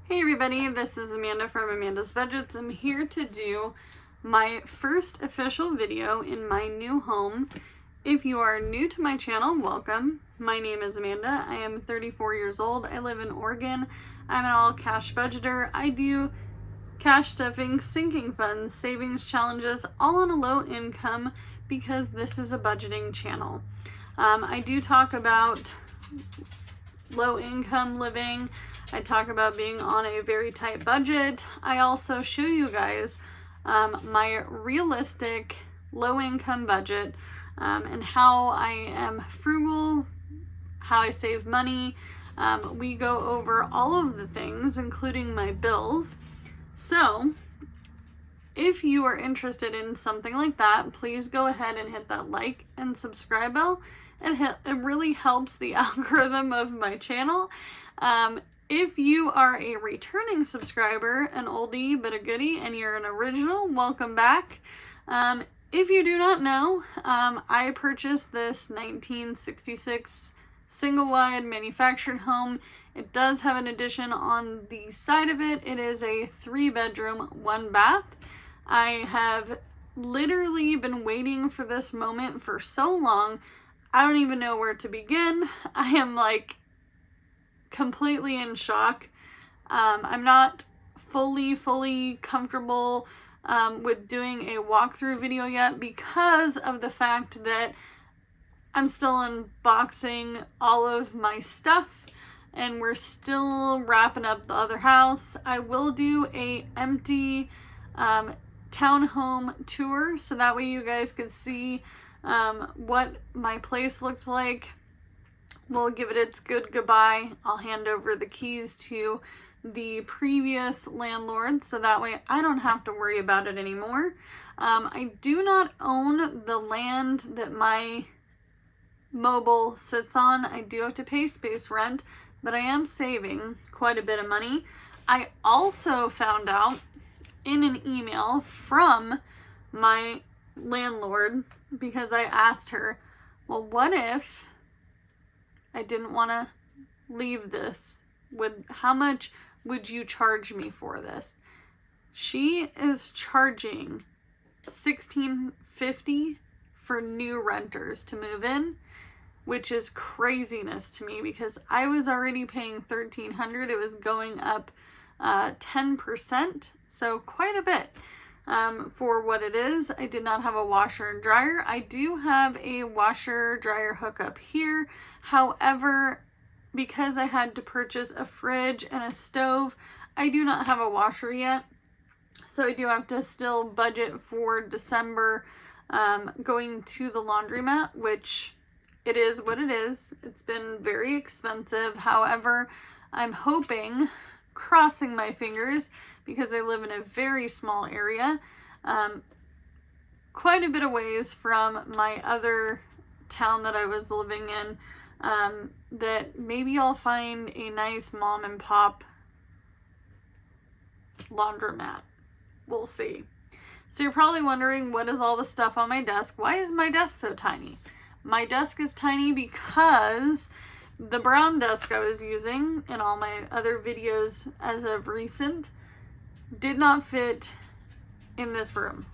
Hey everybody, this is Amanda from Amanda's Budgets. I'm here to do my first official video in my new home. If you are new to my channel, welcome. My name is Amanda. I am 34 years old. I live in Oregon. I'm an all-cash budgeter. I do cash stuffing, sinking funds, savings challenges, all on a low income because this is a budgeting channel. I do talk about low income living. I talk about being on a very tight budget. I also show you guys my realistic low income budget and how I am frugal, how I save money. We go over all of the things, including my bills. So if you are interested in something like that, please go ahead and hit that like and subscribe bell. It really helps the algorithm of my channel. If you are a returning subscriber, an oldie but a goodie, and you're an original, welcome back. If you do not know, I purchased this 1966 single-wide manufactured home. It does have an addition on the side of it. It is a 3-bedroom, 1-bath. I have literally been waiting for this moment for so long. I don't even know where to begin. I am like completely in shock. I'm not fully comfortable with doing a walkthrough video yet because of the fact that I'm still unboxing all of my stuff and we're still wrapping up the other house. I will do a empty townhome tour so that way you guys could see what my place looked like. We'll give it its good goodbye. I'll hand over the keys to the previous landlord so that way I don't have to worry about it anymore. I do not own the land that my mobile sits on. I do have to pay space rent, but I am saving quite a bit of money. I also found out in an email from my landlord, because I asked her, well, what if I didn't want to leave this? How much would you charge me for this? She is charging $1,650 for new renters to move in, which is craziness to me because I was already paying $1,300. It was going up 10%, so quite a bit. For what it is. I did not have a washer and dryer. I do have a washer dryer hookup here. However, because I had to purchase a fridge and a stove, I do not have a washer yet. So I do have to still budget for December going to the laundromat, which it is what it is. It's been very expensive. However, I'm hoping, crossing my fingers, because I live in a very small area, quite a bit of ways from my other town that I was living in, that maybe I'll find a nice mom and pop laundromat. We'll see. So you're probably wondering, what is all the stuff on my desk? Why is my desk so tiny? My desk is tiny because the brown desk I was using in all my other videos as of recent did not fit in this room.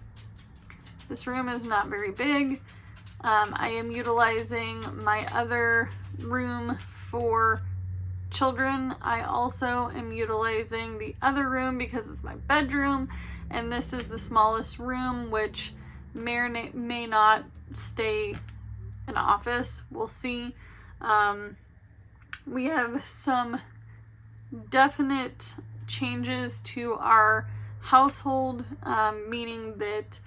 This room is not very big. I am utilizing my other room for children. I also am utilizing the other room because it's my bedroom, and this is the smallest room, which may or may not stay an office. We'll see. We have some definite changes to our household, meaning that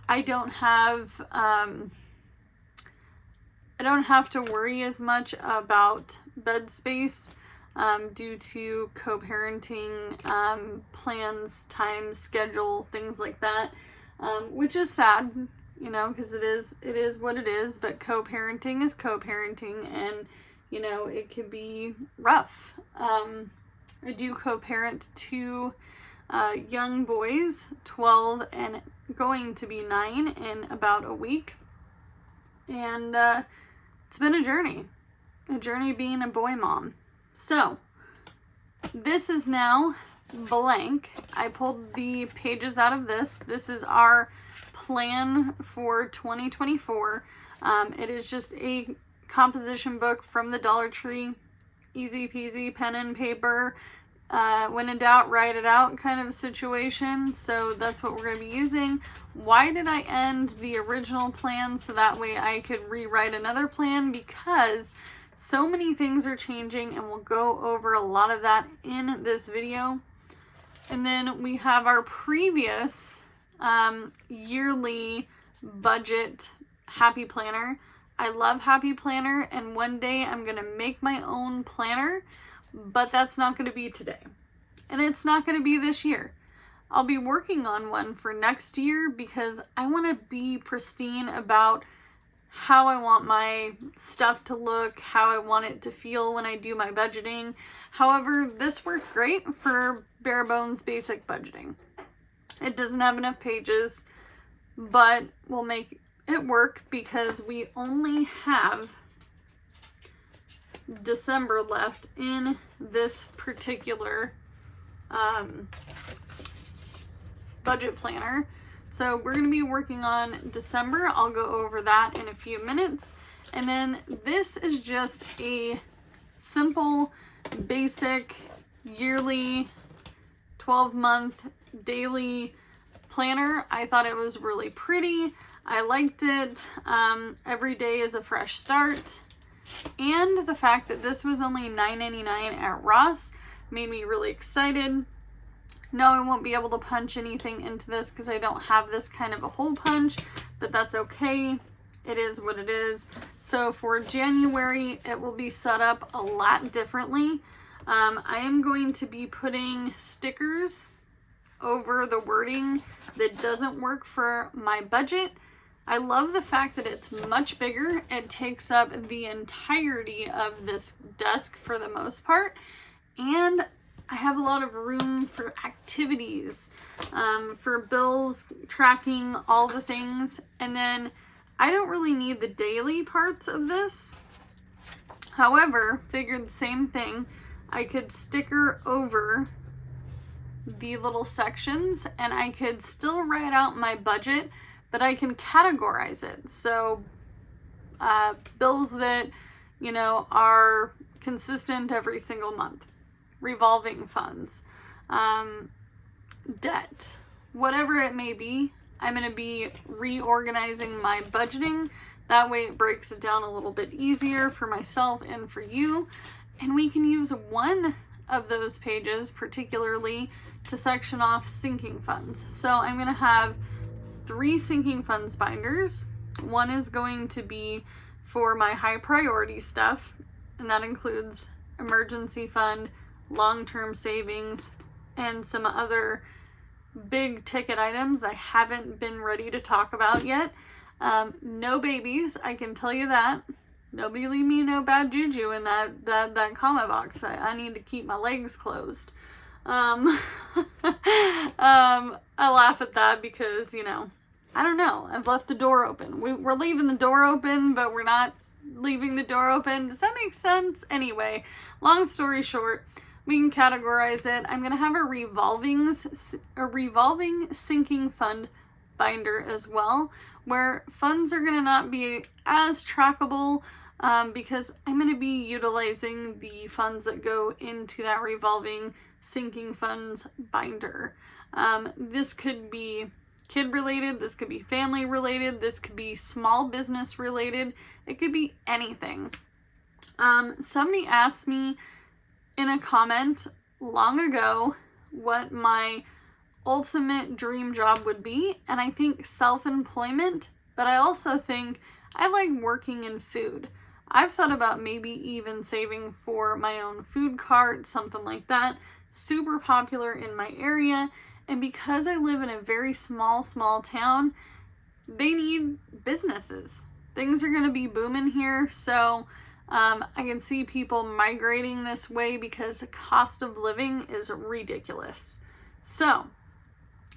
I don't have to worry as much about bed space due to co-parenting plans, time, schedule, things like that, which is sad, you know, because it is what it is. But co-parenting is co-parenting, and you know, it could be rough. I do co-parent 2 young boys, 12 and going to be 9 in about a week. And it's been a journey being a boy mom. So this is now blank. I pulled the pages out of this. This is our plan for 2024. It is just a composition book from the Dollar Tree. Easy peasy, pen and paper. When in doubt, write it out kind of a situation. So that's what we're going to be using. Why did I end the original plan so that way I could rewrite another plan? Because so many things are changing, and we'll go over a lot of that in this video. And then we have our previous yearly budget Happy Planner. I love Happy Planner, and one day I'm going to make my own planner, but that's not going to be today. And it's not going to be this year. I'll be working on one for next year because I want to be pristine about how I want my stuff to look, how I want it to feel when I do my budgeting. However, this worked great for bare bones basic budgeting. It doesn't have enough pages, but we'll make it work because we only have December left in this particular budget planner. So we're going to be working on December. I'll go over that in a few minutes. And then this is just a simple, basic, yearly, 12-month daily planner. I thought it was really pretty. I liked it. Every day is a fresh start. And the fact that this was only $9.99 at Ross made me really excited. No, I won't be able to punch anything into this because I don't have this kind of a hole punch, but that's okay. It is what it is. So for January, it will be set up a lot differently. I am going to be putting stickers over the wording that doesn't work for my budget. I love the fact that it's much bigger. It takes up the entirety of this desk for the most part. And I have a lot of room for activities, for bills, tracking, all the things. And then I don't really need the daily parts of this. However, figured the same thing. I could sticker over the little sections and I could still write out my budget, but I can categorize it. So bills that, you know, are consistent every single month, revolving funds, debt, whatever it may be, I'm going to be reorganizing my budgeting. That way it breaks it down a little bit easier for myself and for you. And we can use one of those pages particularly to section off sinking funds. So I'm going to have 3 sinking funds binders. One is going to be for my high priority stuff, and that includes emergency fund, long-term savings, and some other big ticket items I haven't been ready to talk about yet. No babies, I can tell you that. Nobody leave me no bad juju in that comment box. I need to keep my legs closed. I laugh at that because, you know, I don't know. I've left the door open. We're leaving the door open, but we're not leaving the door open. Does that make sense? Anyway, long story short, we can categorize it. I'm going to have a revolving sinking fund binder as well, where funds are going to not be as trackable because I'm going to be utilizing the funds that go into that revolving sinking funds binder. This could be kid related, this could be family related, this could be small business related, it could be anything. Somebody asked me in a comment long ago what my ultimate dream job would be, and I think self-employment, but I also think I like working in food. I've thought about maybe even saving for my own food cart, something like that. Super popular in my area, and because I live in a very small town, they need businesses. Things are going to be booming here, so I can see people migrating this way because the cost of living is ridiculous. So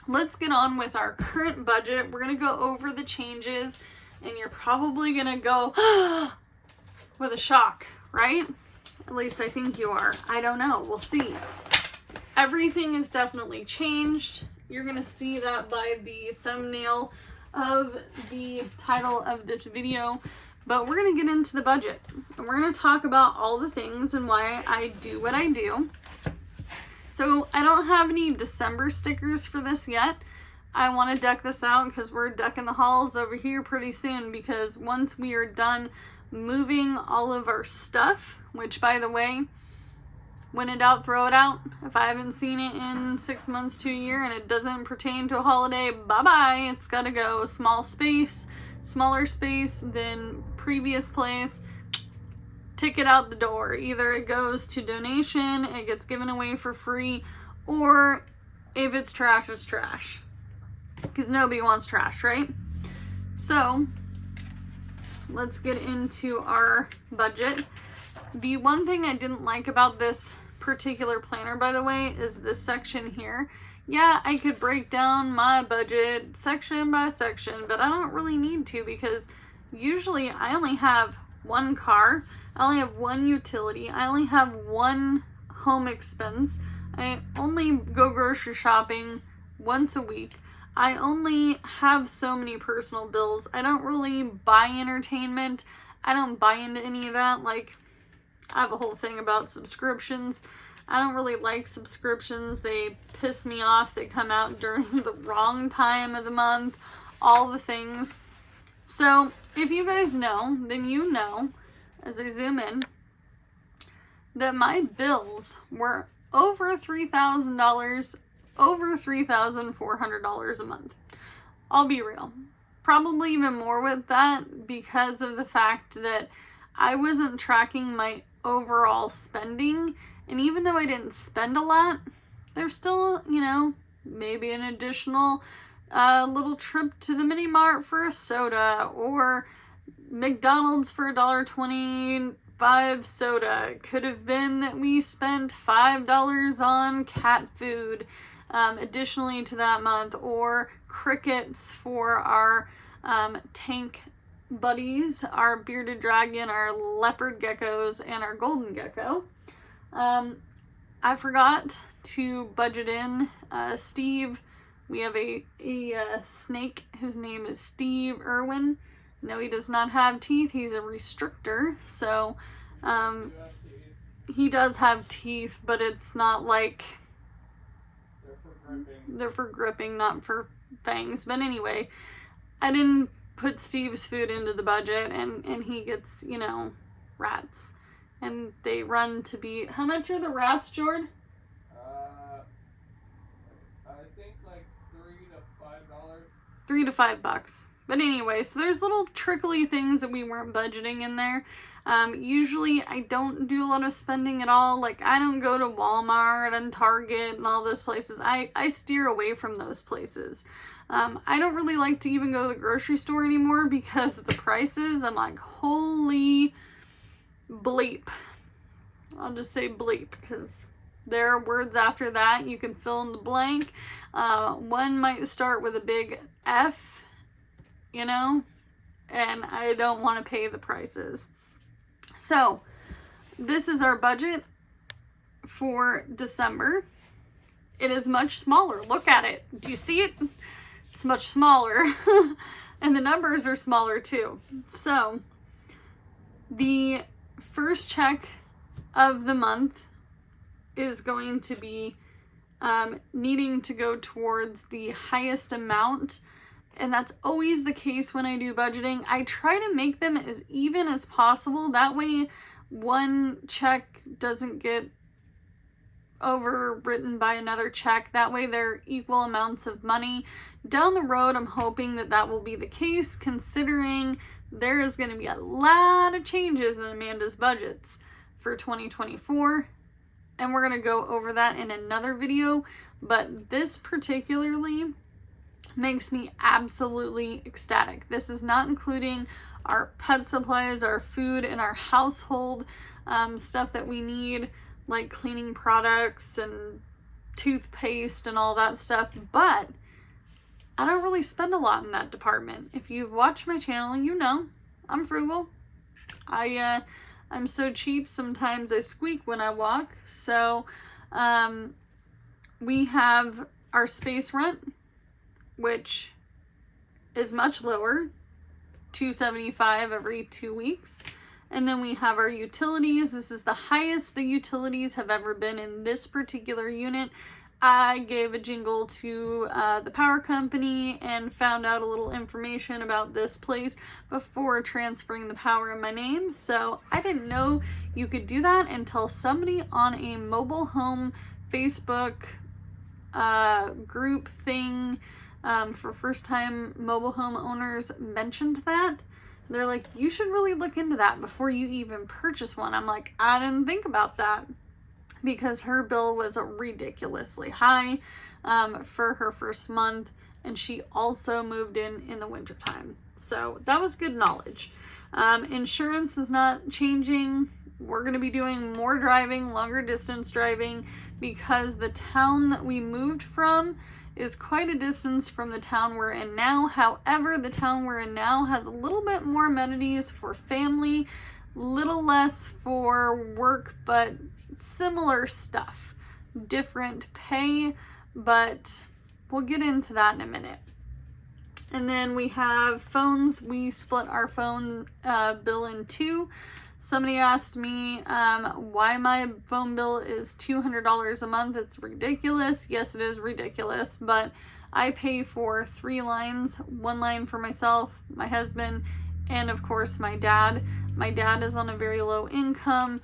let's get on with our current budget. We're going to go over the changes, and you're probably going to go with a shock, right? At least I think you are. I don't know. We'll see. Everything has definitely changed. You're going to see that by the thumbnail of the title of this video. But we're going to get into the budget. And we're going to talk about all the things and why I do what I do. So I don't have any December stickers for this yet. I want to deck this out because we're decking the halls over here pretty soon, because once we are done moving all of our stuff, which, by the way, when in doubt, throw it out. If I haven't seen it in 6 months to a year and it doesn't pertain to a holiday, bye-bye. It's got to go. Small space, smaller space than previous place. Ticket out the door. Either it goes to donation, it gets given away for free, or if it's trash, it's trash. Because nobody wants trash, right? So, let's get into our budget. The one thing I didn't like about this particular planner, by the way, is this section here. Yeah, I could break down my budget section by section, but I don't really need to, because usually I only have one car, I only have one utility, I only have one home expense, I only go grocery shopping once a week, I only have so many personal bills, I don't really buy entertainment, I don't buy into any of that. Like, I have a whole thing about subscriptions. I don't really like subscriptions. They piss me off. They come out during the wrong time of the month. All the things. So, if you guys know, then you know, as I zoom in, that my bills were over $3,000, over $3,400 a month. I'll be real. Probably even more with that, because of the fact that I wasn't tracking my overall spending, and even though I didn't spend a lot, there's still, you know, maybe an additional little trip to the mini mart for a soda, or McDonald's for $1.25 soda. It could have been that we spent $5 on cat food additionally to that month, or crickets for our tank buddies, our bearded dragon, our leopard geckos, and our golden gecko. I forgot to budget in Steve. We have a snake. His name is Steve Irwin. No, he does not have teeth. He's a restrictor. So he does have teeth, but it's not like... They're for gripping, not for fangs. But anyway, I didn't put Steve's food into the budget, and he gets, you know, rats. And they run to be... How much are the rats, Jord? I think like $3 to $5. $3 to $5. But anyway, so there's little trickly things that we weren't budgeting in there. Usually I don't do a lot of spending at all. Like, I don't go to Walmart and Target and all those places. I steer away from those places. I don't really like to even go to the grocery store anymore because of the prices. I'm like, holy bleep. I'll just say bleep, because there are words after that. You can fill in the blank. One might start with a big F, you know, and I don't want to pay the prices. So, this is our budget for December. It is much smaller. Look at it. Do you see it? It's much smaller. And the numbers are smaller too. So, the first check of the month is going to be needing to go towards the highest amount. And that's always the case when I do budgeting. I try to make them as even as possible. That way, one check doesn't get overwritten by another check. That way, they're equal amounts of money. Down the road, I'm hoping that that will be the case, considering there is going to be a lot of changes in Amanda's budgets for 2024. And we're going to go over that in another video. But this particularly makes me absolutely ecstatic. This is not including our pet supplies, our food, and our household stuff that we need, like cleaning products and toothpaste and all that stuff. But I don't really spend a lot in that department. If you've watched my channel, you know I'm frugal. I I'm so cheap, sometimes I squeak when I walk. So we have our space rent, which is much lower, $275 every 2 weeks. And then we have our utilities. This is the highest the utilities have ever been in this particular unit. I gave a jingle to the power company and found out a little information about this place before transferring the power in my name. So I didn't know you could do that until somebody on a mobile home Facebook group thing for first-time mobile home owners mentioned that. They're like, you should really look into that before you even purchase one. I'm like, I didn't think about that, because her bill was ridiculously high for her first month, and she also moved in the wintertime. So that was good knowledge. Insurance is not changing. We're going to be doing more driving, longer distance driving, because the town that we moved from is quite a distance from the town we're in now. However, the town we're in now has a little bit more amenities for family, little less for work, but similar stuff. Different pay, but we'll get into that in a minute. And then we have phones. We split our phone bill in two. Somebody asked me why my phone bill is $200 a month. It's ridiculous. Yes, it is ridiculous, but I pay for 3 lines. 1 line for myself, my husband, and of course my dad. My dad is on a very low income.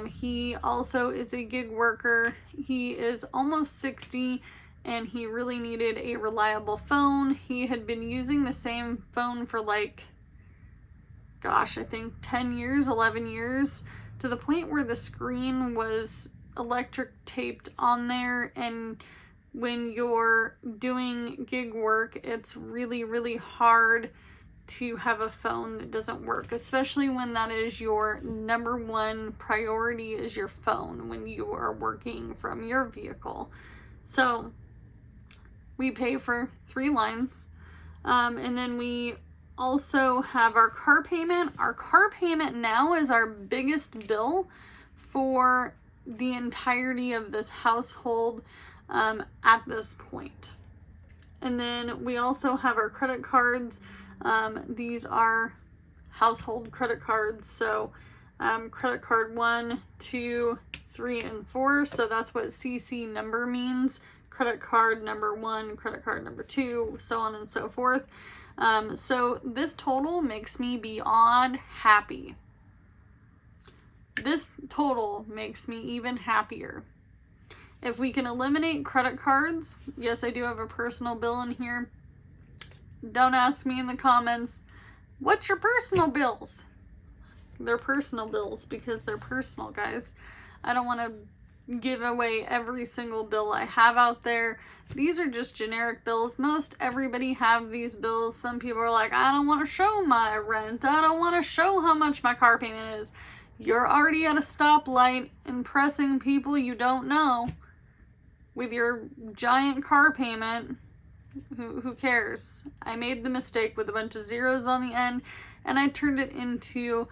He also is a gig worker. He is almost 60, and he really needed a reliable phone. He had been using the same phone for I think 10 years, 11 years, to the point where the screen was electric taped on there. And when you're doing gig work, it's really, really hard to have a phone that doesn't work, especially when that is your number one priority, is your phone when you are working from your vehicle. So we pay for 3 lines. And then we also have our car payment. Our car payment now is our biggest bill for the entirety of this household at this point. And then we also have our credit cards. These are household credit cards. So credit card 1, 2, 3, and 4. So that's what CC number means. Credit card number 1, credit card number 2, so on and so forth. So this total makes me beyond happy. This total makes me even happier. If we can eliminate credit cards, yes, I do have a personal bill in here. Don't ask me in the comments, what's your personal bills? They're personal bills because they're personal, guys. I don't want to give away every single bill I have out there. These are just generic bills. Most everybody have these bills. Some people are like, I don't want to show my rent. I don't want to show how much my car payment is. You're already at a stoplight impressing people you don't know with your giant car payment. Who cares? I made the mistake with a bunch of zeros on the end, and I turned it into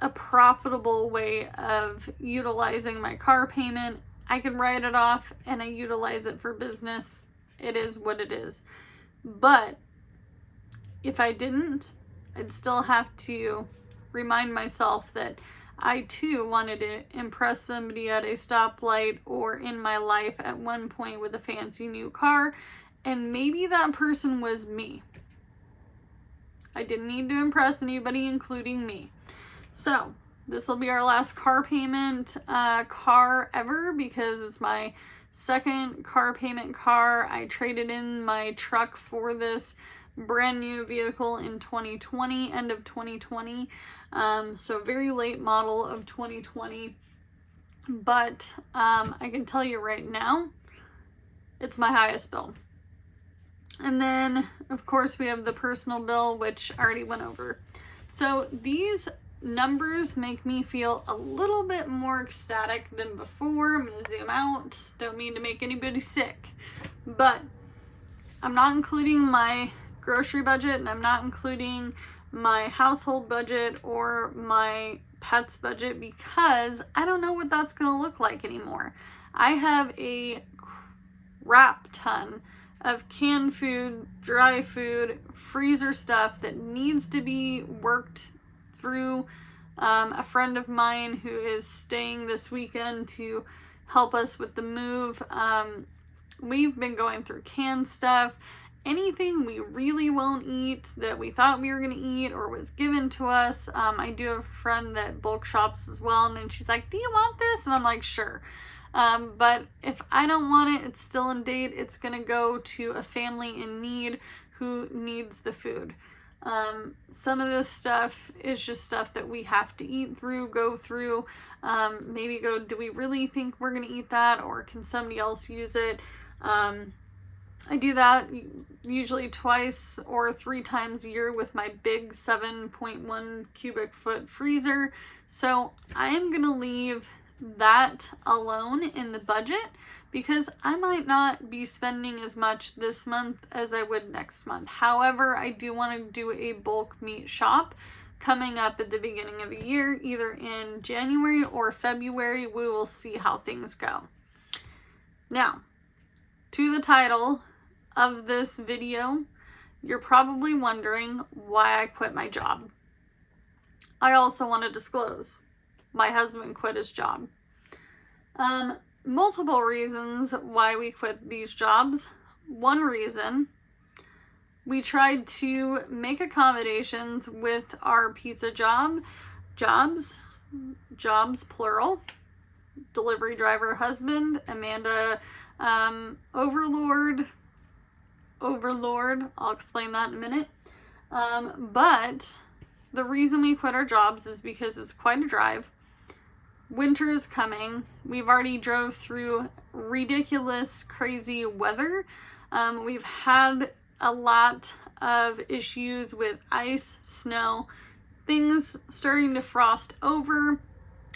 a profitable way of utilizing my car payment. I can write it off and I utilize it for business. It is what it is. But if I didn't, I'd still have to remind myself that I too wanted to impress somebody at a stoplight or in my life at one point with a fancy new car, and maybe that person was me. I didn't need to impress anybody, including me. So this will be our last car payment car ever, because it's my second car payment car. I traded in my truck for this brand new vehicle in 2020, end of 2020. So very late model of 2020. But I can tell you right now, it's my highest bill. And then, of course, we have the personal bill, which I already went over. So these numbers make me feel a little bit more ecstatic than before. I'm going to zoom out. Don't mean to make anybody sick. But I'm not including my grocery budget, and I'm not including my household budget or my pets budget because I don't know what that's going to look like anymore. I have a crap ton of canned food, dry food, freezer stuff that needs to be worked through. A friend of mine who is staying this weekend to help us with the move. We've been going through canned stuff. Anything we really won't eat that we thought we were going to eat or was given to us. I do have a friend that bulk shops as well, and then she's like, do you want this? And I'm like, sure. But if I don't want it, it's still in date. It's going to go to a family in need who needs the food. Some of this stuff is just stuff that we have to eat through, go through, maybe go, do we really think we're going to eat that, or can somebody else use it? I do that usually twice or 3 times a year with my big 7.1 cubic foot freezer. So I am going to leave that alone in the budget because I might not be spending as much this month as I would next month. However, I do want to do a bulk meat shop coming up at the beginning of the year, either in January or February. We will see how things go. Now, to the title of this video, you're probably wondering why I quit my job. I also want to disclose my husband quit his job. Multiple reasons why we quit these jobs. One reason, we tried to make accommodations with our pizza jobs plural, delivery driver husband, Amanda, overlord, I'll explain that in a minute. But the reason we quit our jobs is because it's quite a drive. Winter is coming. We've already drove through ridiculous, crazy weather. We've had a lot of issues with ice, snow, things starting to frost over.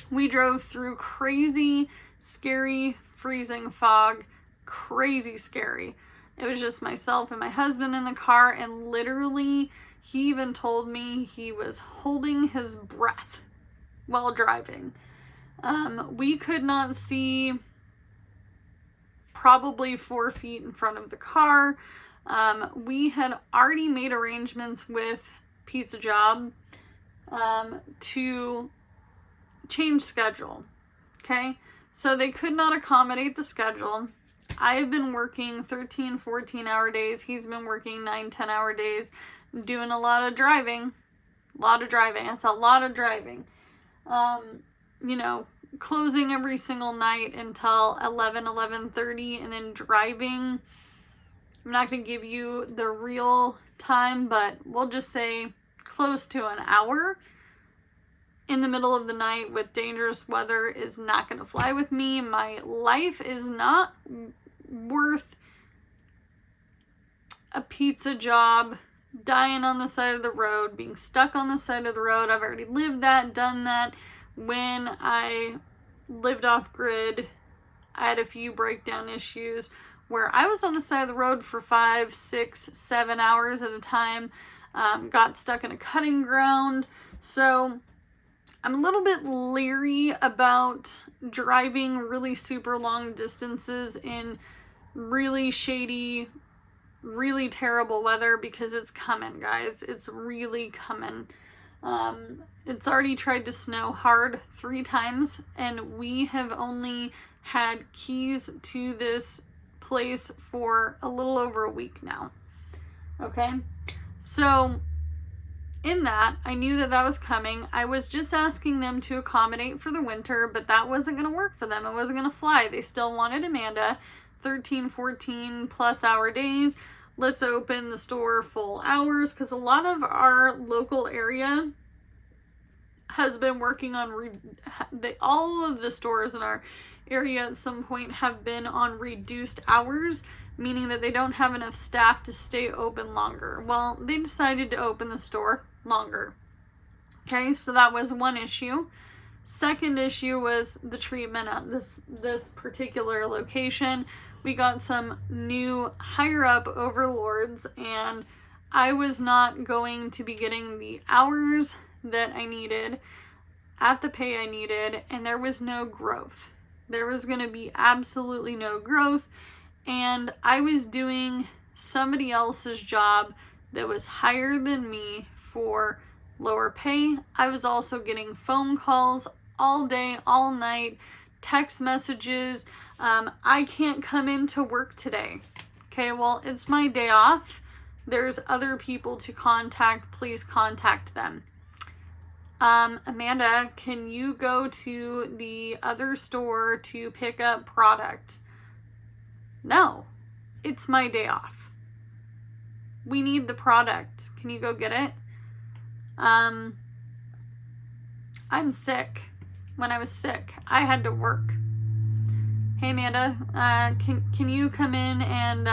We drove through crazy, scary, freezing fog. Crazy scary. It was just myself and my husband in the car, and literally he even told me he was holding his breath while driving. We could not see probably 4 feet in front of the car. We had already made arrangements with Pizza Job to change schedule. Okay, so they could not accommodate the schedule. I've been working 13, 14-hour days. He's been working 9-10-hour days, doing a lot of driving. It's a lot of driving. Closing every single night until 11:30, and then driving. I'm not going to give you the real time, but we'll just say close to an hour in the middle of the night with dangerous weather is not going to fly with me. My life is not worth a pizza job, dying on the side of the road, being stuck on the side of the road. I've already lived that, done that. When I lived off grid, I had a few breakdown issues where I was on the side of the road for 5, 6, 7 hours at a time, got stuck in a cutting ground. So I'm a little bit leery about driving really super long distances in really shady, really terrible weather, because it's coming, guys. It's really coming. It's already tried to snow hard 3 times, and we have only had keys to this place for a little over a week now. Okay, so in that, I knew that was coming. I was just asking them to accommodate for the winter, but that wasn't going to work for them. It wasn't going to fly. They still wanted Amanda 13, 14 plus hour days. Let's open the store full hours, because a lot of our local area has been working on all of the stores in our area at some point have been on reduced hours, meaning that they don't have enough staff to stay open longer. Well, they decided to open the store longer. Okay, so that was one issue. Second issue was the treatment at this particular location. We got some new higher up overlords, and I was not going to be getting the hours that I needed. at the pay I needed, and there was no growth. There was going to be absolutely no growth, and I was doing somebody else's job that was higher than me for lower pay. I was also getting phone calls all day, all night, text messages. I can't come into work today. Okay, well, it's my day off. There's other people to contact. Please contact them. Amanda, can you go to the other store to pick up product? No, it's my day off. We need the product. Can you go get it? I'm sick. When I was sick, I had to work. Hey Amanda, can you come in and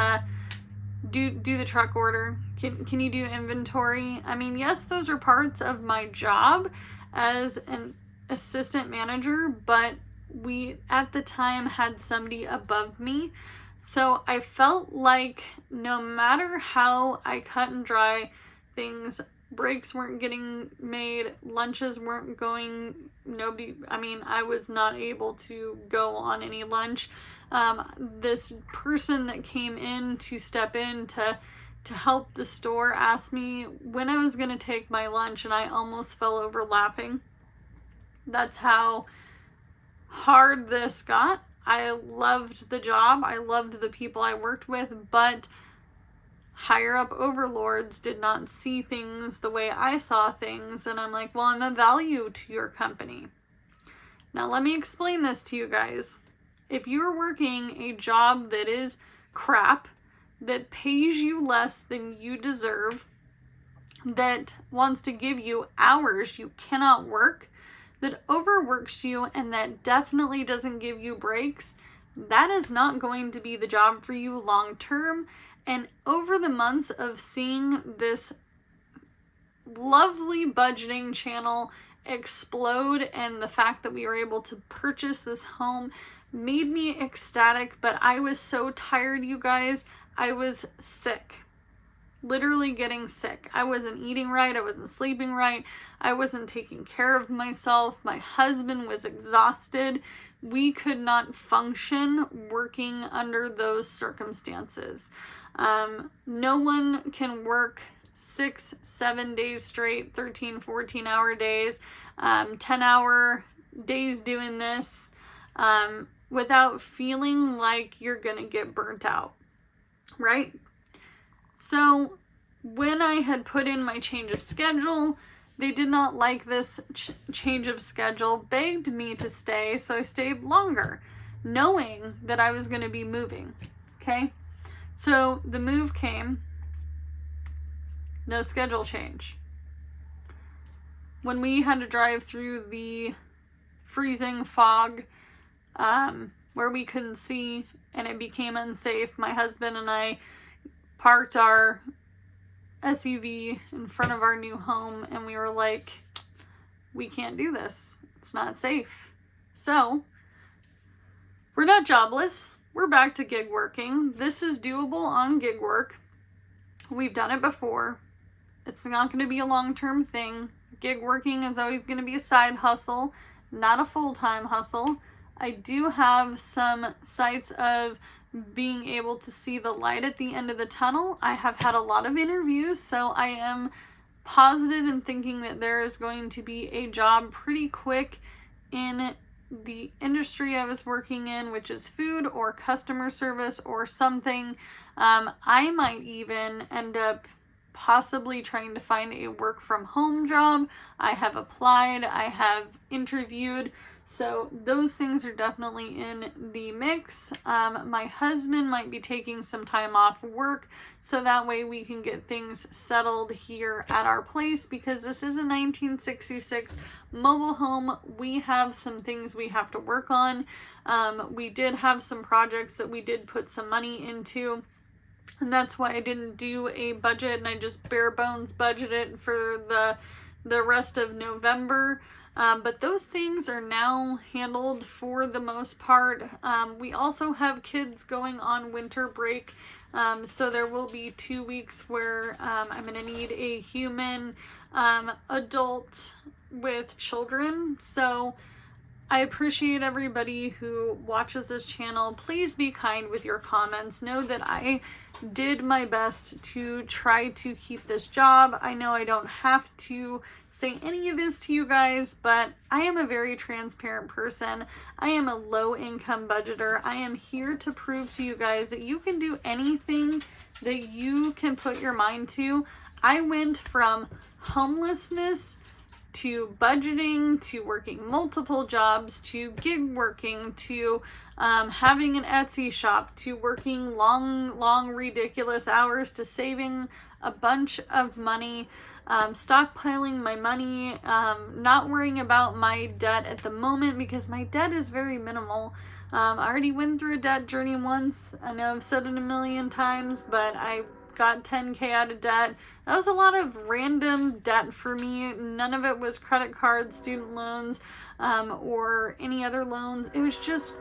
do the truck order? Can you do inventory? I mean, yes, those are parts of my job as an assistant manager, but we at the time had somebody above me. So I felt like no matter how I cut and dry things, breaks weren't getting made, lunches weren't going, I was not able to go on any lunch. This person that came in to step in to help the store asked me when I was going to take my lunch, and I almost fell over laughing. That's how hard this got. I loved the job. I loved the people I worked with, but higher up overlords did not see things the way I saw things, and I'm like, well, I'm a value to your company. Now let me explain this to you guys. If you're working a job that is crap, that pays you less than you deserve, that wants to give you hours you cannot work, that overworks you, and that definitely doesn't give you breaks, that is not going to be the job for you long term. And over the months of seeing this lovely budgeting channel explode, and the fact that we were able to purchase this home made me ecstatic, but I was so tired, you guys. I was sick. Literally getting sick. I wasn't eating right. I wasn't sleeping right. I wasn't taking care of myself. My husband was exhausted. We could not function working under those circumstances. No one can work 6-7 days straight, 13, 14-hour days, 10-hour days doing this, without feeling like you're gonna get burnt out, right? So when I had put in my change of schedule, they did not like this change of schedule, begged me to stay, so I stayed longer, knowing that I was going to be moving, okay? So the move came, no schedule change. When we had to drive through the freezing fog, where we couldn't see and it became unsafe, my husband and I parked our SUV in front of our new home, and we were like, we can't do this. It's not safe. So we're not jobless. We're back to gig working. This is doable on gig work. We've done it before. It's not going to be a long-term thing. Gig working is always going to be a side hustle, not a full-time hustle. I do have some sights of being able to see the light at the end of the tunnel. I have had a lot of interviews, so I am positive in thinking that there is going to be a job pretty quick in the industry I was working in, which is food or customer service or something. I might even end up possibly trying to find a work from home job. I have applied, I have interviewed, so those things are definitely in the mix. My husband might be taking some time off work, so that way we can get things settled here at our place, because this is a 1966 mobile home. We have some things we have to work on. We did have some projects that we did put some money into, and that's why I didn't do a budget, and I just bare bones budgeted for the rest of November. But those things are now handled for the most part. We also have kids going on winter break, so there will be 2 weeks where I'm going to need a human adult with children. So I appreciate everybody who watches this channel. Please be kind with your comments. Know that I did my best to try to keep this job. I know I don't have to say any of this to you guys, but I am a very transparent person. I am a low income budgeter. I am here to prove to you guys that you can do anything that you can put your mind to. I went from homelessness to budgeting, to working multiple jobs, to gig working, to having an Etsy shop, to working long, ridiculous hours, to saving a bunch of money, stockpiling my money, not worrying about my debt at the moment because my debt is very minimal. I already went through a debt journey once. I know I've said it a million times, but I got $10K out of debt. That was a lot of random debt for me. None of it was credit cards, student loans, or any other loans. It was just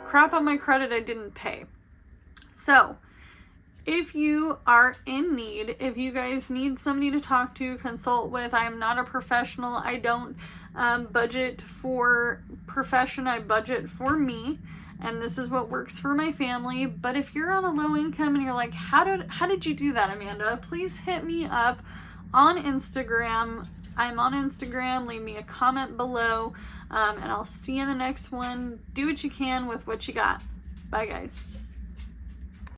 crap on my credit I didn't pay. So if you are in need, if you guys need somebody to talk to, consult with, I am not a professional. I don't budget for profession. I budget for me. And this is what works for my family. But if you're on a low income and you're like, how did you do that, Amanda? Please hit me up on Instagram. I'm on Instagram. Leave me a comment below. And I'll see you in the next one. Do what you can with what you got. Bye, guys.